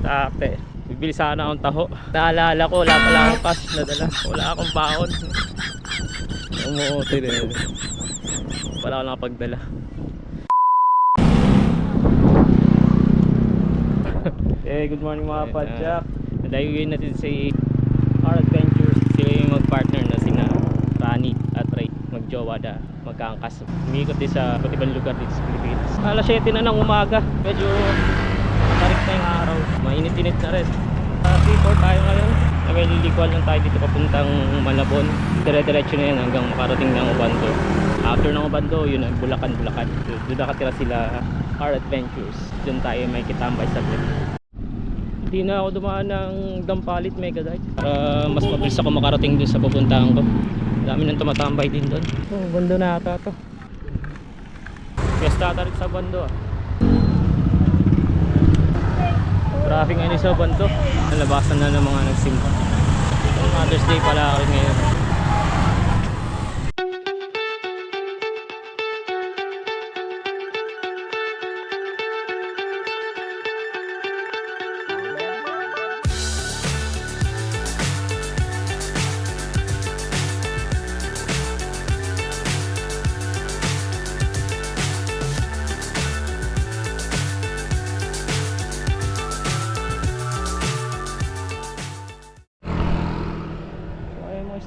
Ate, bibili sana akong taho. Naalala ko, wala pala akong cash na dala. Wala akong baon. Umuuti din. Wala akong nakapagdala. Hey, good morning mga padyak. Nadayuin natin si Our Adventures. Sila yung mag-partner na sina Rani at Ray. Magjowa na, magkaangkas. Umikot din sa iba't ibang lugar dito sa Pilipinas. Alas 7 na ng umaga. Medyo matarik na yung araw. Mainit-init na rin. Seaport tayo ngayon. May lilikuan lang tayo dito papuntang Malabon. Dire-diretso na yan hanggang makarating ng Obando. After ng Obando, yun ang Bulacan. Doon nakatira sila Our Adventures. Doon tayo may kitambay sa trip. Hindi na ako dumaan ng Dampalit Megadite para mas mabilis ako makarating doon sa pupuntahan ko. Dami nang tumatambay din doon. Oh, Bando na ata to. Fiesta ata rin sa Bando. Traffic ngayon sa Bando. Nalabasan na ng mga nagsimba. Mother's Day pala rin ngayon.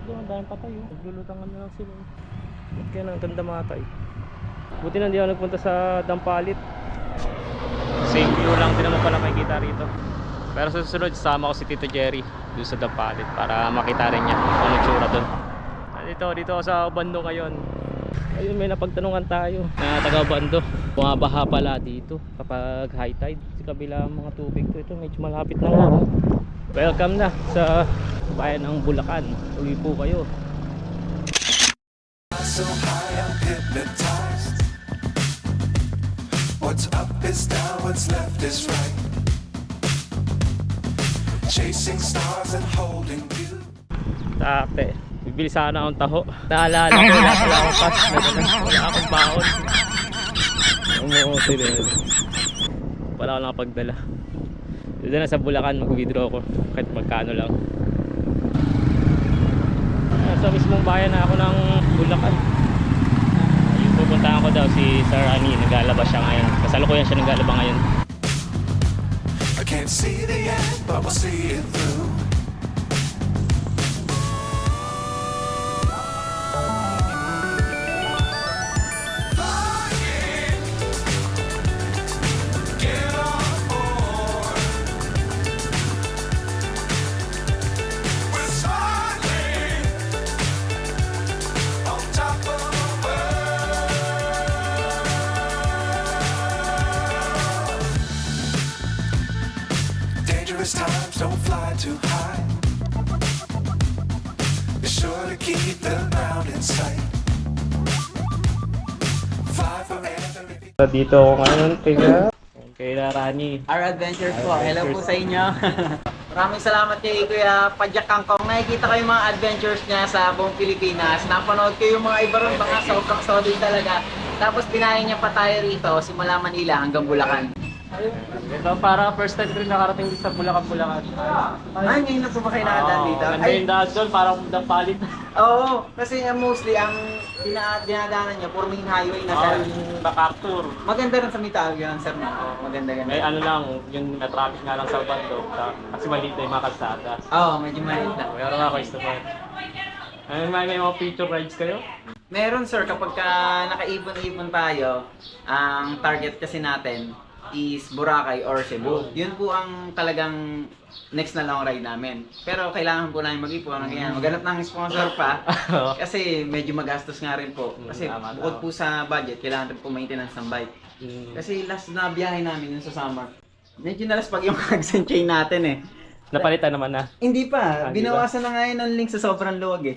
Ang daming patay oh. Naglulutangan na lang sila. Ba't kaya ang ganda matay? Buti na hindi ako nagpunta sa Dampalit. Same view lang din naman pala makikita rito. Pero sa susunod sama ko si Tito Jerry doon sa Dampalit para makita rin niya kung ano tsura doon. Dito ako sa Bando ngayon. Ayun, may napagtanungan tayo na taga Bando. Bumabaha pala dito kapag high tide. Sa kabila mga tubig to, ito medyo malapit na nga. Welcome na sa bayan ng Bulacan. Uwi po kayo. So high I'm hypnotized. What's up is down, what's left is right. Chasing stars and holding you. Ate, bibili sana akong taho. Naalala ko, wala pala akong cash na dala. Wala akong baon. Umuuti din. Wala akong nakapagdala. Doon na sa Bulacan mag-withdraw ko kahit magkano lang. Sa mismong bayan na ako ng Bulacan. Yung pupuntahan ko daw si Sir Ani. Naglalaba siya ngayon. Kasalukuyan siya naglalaba ngayon. I can't see the end, but we'll see it through. Times don't fly too high. Be sure to keep the ground in sight. Fly forever if you... Dito ako ngayon kay Rani. Our Adventures po. Hello po sa inyo. Maraming salamat kay Kuya Padyak Kangkong. Nakikita ko yung mga adventures niya sa buong Pilipinas. Napanood ko yung mga iba ron, mga sobrang solid talaga. Tapos pinahin niya pa tayo rito, simula Manila hanggang Bulacan. Ito para first time ko rin nakarating dito sa Bulacan. Ay, ngayon na po ba kayo nakadaan dito? Ganda yung daan doon, parang Dampalit. Oo, kasi mostly ang dinadaanan niya, puro main highway na siya. Yung back-tour. Maganda rin sa Mitag yun, sir. Maganda yan. May ano lang, yung traffic nga lang sa Bando. Kasi maliit na yung mga kalsada. Oo, medyo maliit na. Pero nga kayo sa Bando. May mga picture rides kayo? Meron sir, kapag nakaipon-ipon tayo, ang target kasi natin is Boracay or Cebu. Yun po ang talagang next na long ride namin. Pero kailangan po namin mag-ipon, maghanap ng sponsor pa. Kasi medyo magastos nga rin po. Kasi bukod po sa budget, kailangan rin po maintenance ng bike. Kasi last na biyahe namin yun sa summer. Medyo nalaspag yung hugs and chain natin eh. Napalitan naman na. Hindi pa. Binawasan na nga yun ng link sa sobrang luwag eh.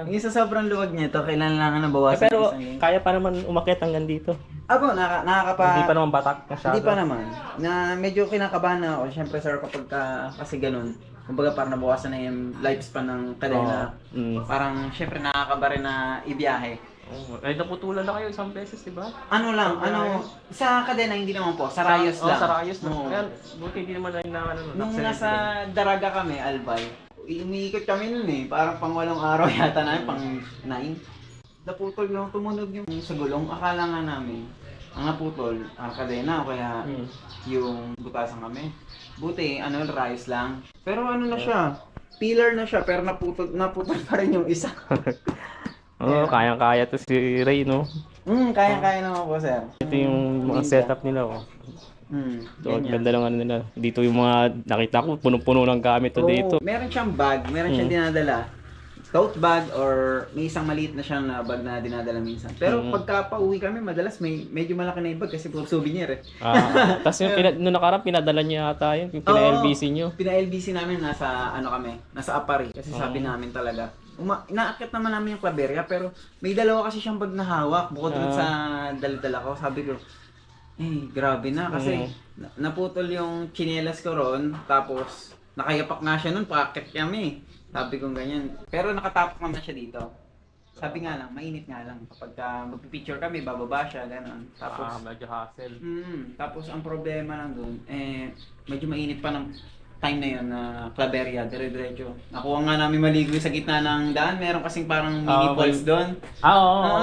Yung sa sobrang luwag niya ito, kailangan lang nabawasan. Pero isang link. kaya pa naman umakyat hanggang dito. Ako, nakakapa... Hindi pa naman batak masyado. Hindi pa naman. Na medyo kinakabahan na ako. Siyempre sir, kapag kasi ganun, kumbaga parang nabawasan na yung lifespan ng kadena. Parang siyempre nakakaba rin na ibiyahe. Oh, ay, naputulan na kayo isang beses, di ba? Ano lang, sa kadena hindi naman po, sa Rayos lang. Sa Rayos lang. Oo. Kaya, buti hindi naman rin na Nung nasa Daraga kami, Albay, umiikot kami nun eh. Parang pang 8 araw yata namin, pang 9. Naputol yung tumunog yung sa gulong. Akala nga namin, ang naputol, ang kadena o kaya yung butasan kami. Buti, Rayos lang. Pero ano na siya, pillar na siya, pero naputol pa rin yung isa. Oo, kayang-kaya to si Ray, no? Kaya-kaya naman po, sir. Ito yung mga setup nila, oh. So, ang ganda lang nila. Dito yung mga nakita ko, punong-puno ng gamit to dito. Meron siyang bag, meron siyang dinadala. Tote bag or may isang maliit na siyang bag na dinadala minsan. Pero pagka pauwi kami, madalas medyo malaki na yung bag kasi puro souvenir eh. Tapos yung nung nakaraan, pinadala niya ata yun, yung pina-LBC nyo. Pina-LBC namin nasa nasa Apari. Kasi sabi namin talaga, inaakit naman namin yung Claveria pero may dalawa kasi siyang bag na hawak bukod dun sa dala-dala ko. Sabi ko, grabe na kasi naputol yung tsinelas ko ron tapos nakayapak nga siya nun, paakit kami. Sabi ko ganyan. Pero nakatapak naman siya dito. Sabi nga lang, mainit nga lang. Kapag magpipicture kami, bababa siya, gano'n. Tapos, medyo hassle. Tapos ang problema lang dun, medyo mainit pa ng time na yun na Claveria, dire-diretso. Nakuha nga namin maligo sa gitna ng daan. Meron kasing parang mini falls doon.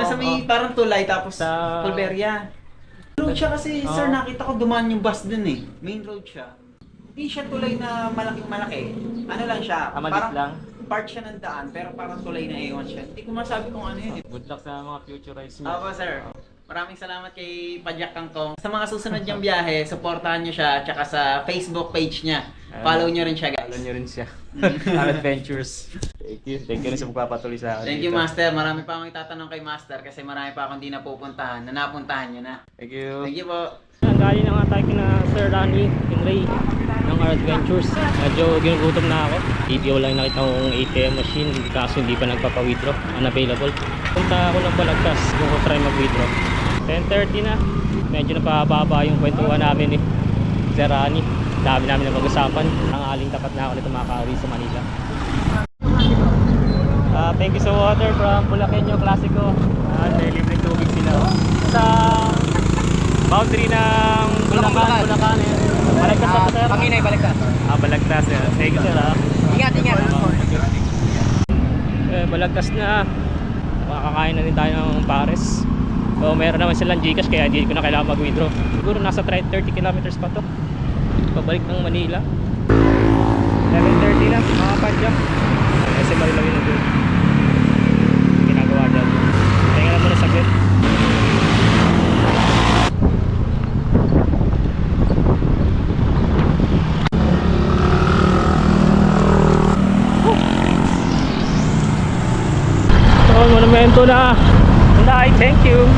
Sa may parang tulay tapos sa Claveria. Road siya kasi, sir, nakita ko dumaan yung bus dun eh. Main road siya. Hindi siya tulay na malaking-malaki. Ano lang siya, parang lang. part siya ng daan, pero parang tulay na ewan siya. Hindi ko masabi kung ano yun eh. Good luck sa mga future rides niyo. Opo, sir. Maraming salamat kay Padyak Kangkong. Sa mga susunod niyang biyahe, supportahan niyo siya, tsaka sa Facebook page niya. Follow niyo rin siya, guys. Follow niyo rin siya. Our Adventures. Thank you. Thank you rin sa magpapatuloy sa akin. Thank you, Master. Marami pa akong itatanong kay Master kasi marami pa akong di napupuntahan na napuntahan niyo na. Thank you. Thank you po. Galing na nga tayo kina Sir Rani and Ray ng Our Adventures. Medyo ginugutom na ako. Video lang nakita kong ATM machine kaso hindi pa nagpapa-withdraw. Unavailable. Punta ako ng Balagtas kung ko try mag-withdraw. 10:30 na. Medyo napababa yung kwentuhan namin eh. Sir Rani. Dami namin na pag-usapan. Ang aling tapat na ako nito makakauwi sa Manila. Thank you sa water from Bulakenyo Classico. May libreng tubig sila. Sa boundary ng Bulacan. Balagtas na sir? Panginay, Balagtas. Balagtas. Thank you sir ha. Ingat. Balagtas na. Makakain na rin tayo ng pares. So meron naman silang Gcash kaya hindi ko na kailangan mag-withdraw. Siguro nasa 30 kilometers pa to. Pabalik ng Manila. 11:30 na mga padyak. Kasi marilawin na doon. Ginagawa dyan. Tingnan na muna saglit. Monumento na. Thank you.